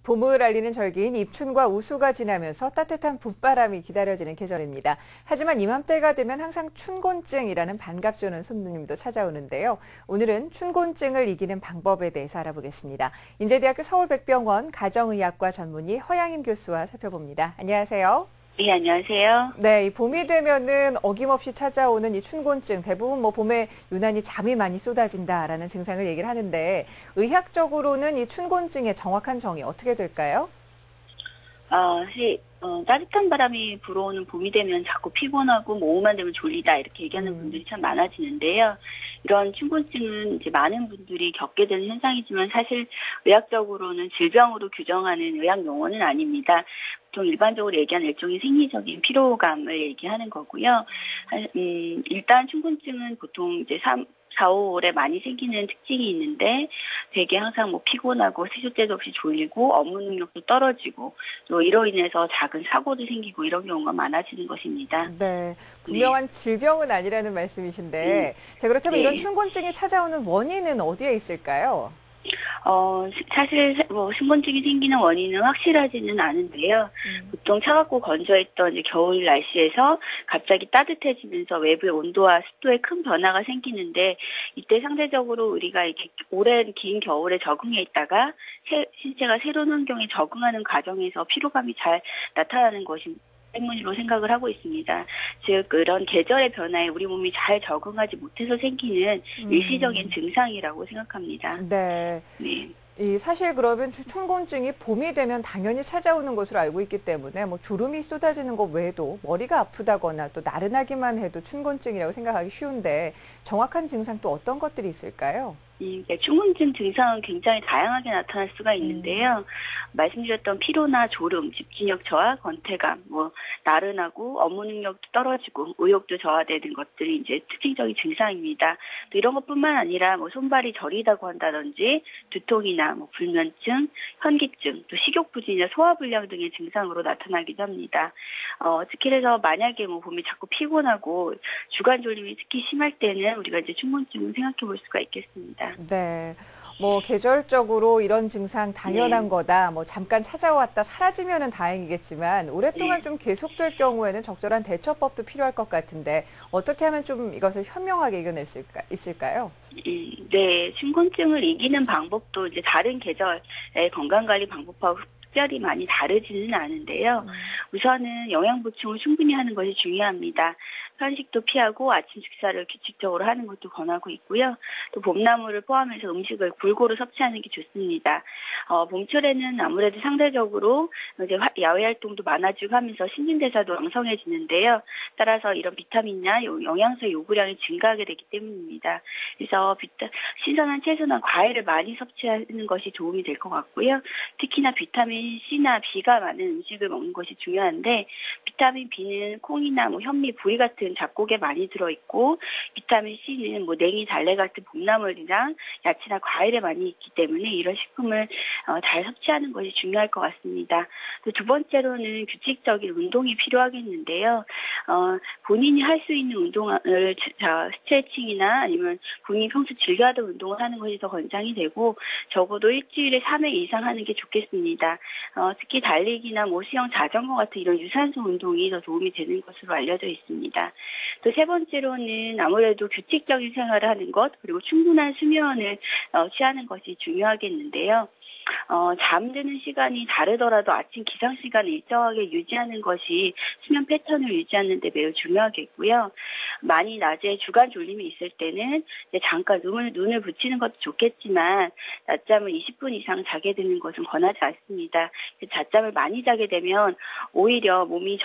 봄을 알리는 절기인 입춘과 우수가 지나면서 따뜻한 봄바람이 기다려지는 계절입니다. 하지만 이맘때가 되면 항상 춘곤증이라는 반갑지 않은 손님도 찾아오는데요. 오늘은 춘곤증을 이기는 방법에 대해서 알아보겠습니다. 인제대학교 서울백병원 가정의학과 전문의 허양임 교수와 살펴봅니다. 안녕하세요. 네, 안녕하세요. 네, 이 봄이 되면은 어김없이 찾아오는 이 춘곤증, 대부분 봄에 유난히 잠이 많이 쏟아진다라는 증상을 얘기를 하는데, 의학적으로는 이 춘곤증의 정확한 정의 어떻게 될까요? 사실 따뜻한 바람이 불어오는 봄이 되면 자꾸 피곤하고 오후만 되면 졸리다 이렇게 얘기하는 분들이 참 많아지는데요. 이런 춘곤증은 이제 많은 분들이 겪게 되는 현상이지만 사실 의학적으로는 질병으로 규정하는 의학 용어는 아닙니다. 보통 일반적으로 얘기하는 일종의 생리적인 피로감을 얘기하는 거고요. 일단 춘곤증은 보통 이제 4, 5월에 많이 생기는 특징이 있는데 되게 항상 피곤하고 시도 때도 없이 졸리고 업무 능력도 떨어지고 또 이로 인해서 작은 사고도 생기고 이런 경우가 많아지는 것입니다. 네, 분명한 질병은 아니라는 말씀이신데, 자, 그렇다면 네. 이런 춘곤증이 찾아오는 원인은 어디에 있을까요? 사실 춘곤증이 생기는 원인은 확실하지는 않은데요. 보통 차갑고 건조했던 이제 겨울 날씨에서 갑자기 따뜻해지면서 외부의 온도와 습도에 큰 변화가 생기는데 이때 상대적으로 우리가 이렇게 오랜 긴 겨울에 적응해 있다가 신체가 새로운 환경에 적응하는 과정에서 피로감이 잘 나타나는 것이 때문으로 생각을 하고 있습니다. 즉 그런 계절의 변화에 우리 몸이 잘 적응하지 못해서 생기는 일시적인 증상이라고 생각합니다. 네. 네. 사실 그러면 춘곤증이 봄이 되면 당연히 찾아오는 것으로 알고 있기 때문에 졸음이 쏟아지는 것 외에도 머리가 아프다거나 또 나른하기만 해도 춘곤증이라고 생각하기 쉬운데 정확한 증상 또 어떤 것들이 있을까요? 춘곤증 증상은 굉장히 다양하게 나타날 수가 있는데요. 말씀드렸던 피로나 졸음, 집중력 저하, 권태감, 나른하고 업무 능력도 떨어지고 의욕도 저하되는 것들이 이제 특징적인 증상입니다. 또 이런 것뿐만 아니라 손발이 저리다고 한다든지 두통이나 불면증, 현기증, 또 식욕부진이나 소화불량 등의 증상으로 나타나기도 합니다. 특히 해서 만약에 봄이 자꾸 피곤하고 주간 졸림이 특히 심할 때는 우리가 이제 춘곤증을 생각해 볼 수가 있겠습니다. 네. 계절적으로 이런 증상 당연한 거다. 잠깐 찾아왔다 사라지면은 다행이겠지만 오랫동안 좀 계속될 경우에는 적절한 대처법도 필요할 것 같은데 어떻게 하면 좀 이것을 현명하게 이겨낼 수 있을까요? 네, 춘곤증을 이기는 방법도 이제 다른 계절의 건강관리 방법하고 특별히 많이 다르지는 않은데요. 우선은 영양 보충을 충분히 하는 것이 중요합니다. 편식도 피하고 아침 식사를 규칙적으로 하는 것도 권하고 있고요. 또 봄나물을 포함해서 음식을 골고루 섭취하는 게 좋습니다. 봄철에는 아무래도 상대적으로 이제 야외 활동도 많아지고 하면서 신진대사도 왕성해지는데요. 따라서 이런 비타민이나 영양소 요구량이 증가하게 되기 때문입니다. 그래서 신선한 채소나 과일을 많이 섭취하는 것이 도움이 될 것 같고요. 특히나 비타민 C나 B가 많은 음식을 먹는 것이 중요한데 비타민 B는 콩이나 현미, 보리 같은 잡곡에 많이 들어있고 비타민 C는 냉이, 달래 같은 봄나물이랑 야채나 과일에 많이 있기 때문에 이런 식품을 잘 섭취하는 것이 중요할 것 같습니다. 또 두 번째로는 규칙적인 운동이 필요하겠는데요. 본인이 할 수 있는 운동을 스트레칭이나 아니면 본인이 평소 즐겨하던 운동을 하는 것이 더 권장이 되고 적어도 일주일에 3회 이상 하는 게 좋겠습니다. 특히 달리기나 수영, 자전거 같은 이런 유산소 운동이 더 도움이 되는 것으로 알려져 있습니다. 또 세 번째로는 아무래도 규칙적인 생활을 하는 것, 그리고 충분한 수면을 취하는 것이 중요하겠는데요. 잠드는 시간이 다르더라도 아침 기상 시간을 일정하게 유지하는 것이 수면 패턴을 유지하는 데 매우 중요하겠고요. 많이 낮에 주간 졸림이 있을 때는 잠깐 눈을 붙이는 것도 좋겠지만 낮잠을 20분 이상 자게 되는 것은 권하지 않습니다. 낮잠을 많이 자게 되면 오히려 몸이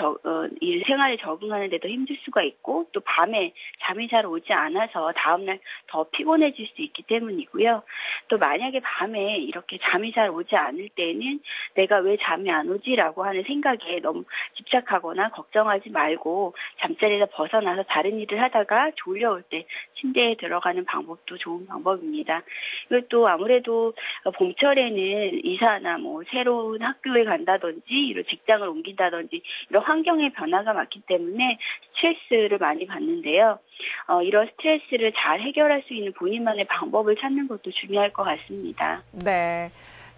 이 생활에 적응하는 데도 힘들 수가 있고 또 밤에 잠이 잘 오지 않아서 다음날 더 피곤해질 수 있기 때문이고요. 또 만약에 밤에 이렇게 잠이 잘 오지 않을 때는 내가 왜 잠이 안 오지라고 하는 생각에 너무 집착하거나 걱정하지 말고 잠자리에서 벗어나서 다른 일을 하다가 졸려올 때 침대에 들어가는 방법도 좋은 방법입니다. 그리고 또 아무래도 봄철에는 이사나 새로운 학교에 간다든지 이런 직장을 옮긴다든지 이런 환경의 변화가 많기 때문에 스트레스를 많이 받는데요. 이런 스트레스를 잘 해결할 수 있는 본인만의 방법을 찾는 것도 중요할 것 같습니다. 네.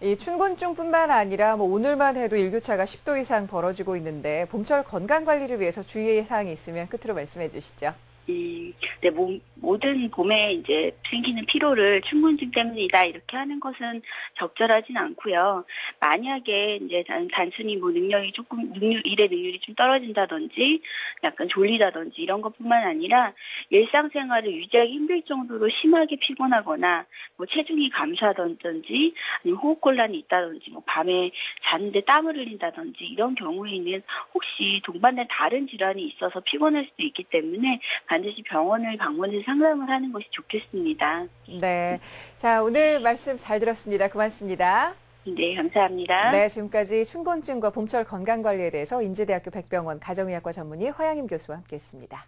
이 춘곤증뿐만 아니라 오늘만 해도 일교차가 10도 이상 벌어지고 있는데 봄철 건강 관리를 위해서 주의의 사항이 있으면 끝으로 말씀해 주시죠. 네, 모든 봄에 이제 생기는 피로를 춘곤증 때문이다 이렇게 하는 것은 적절하진 않고요. 만약에 이제 단순히 일의 능률이 좀 떨어진다든지, 약간 졸리다든지 이런 것뿐만 아니라 일상생활을 유지하기 힘들 정도로 심하게 피곤하거나, 체중이 감소하다든지, 아니면 호흡곤란이 있다든지, 밤에 자는데 땀을 흘린다든지 이런 경우에는 혹시 동반된 다른 질환이 있어서 피곤할 수도 있기 때문에 반드시 병원을 방문해서 상담을 하는 것이 좋겠습니다. 네. 자, 오늘 말씀 잘 들었습니다. 고맙습니다. 네, 감사합니다. 네, 지금까지 춘곤증과 봄철 건강 관리에 대해서 인제대학교 백병원 가정의학과 전문의 허양임 교수와 함께했습니다.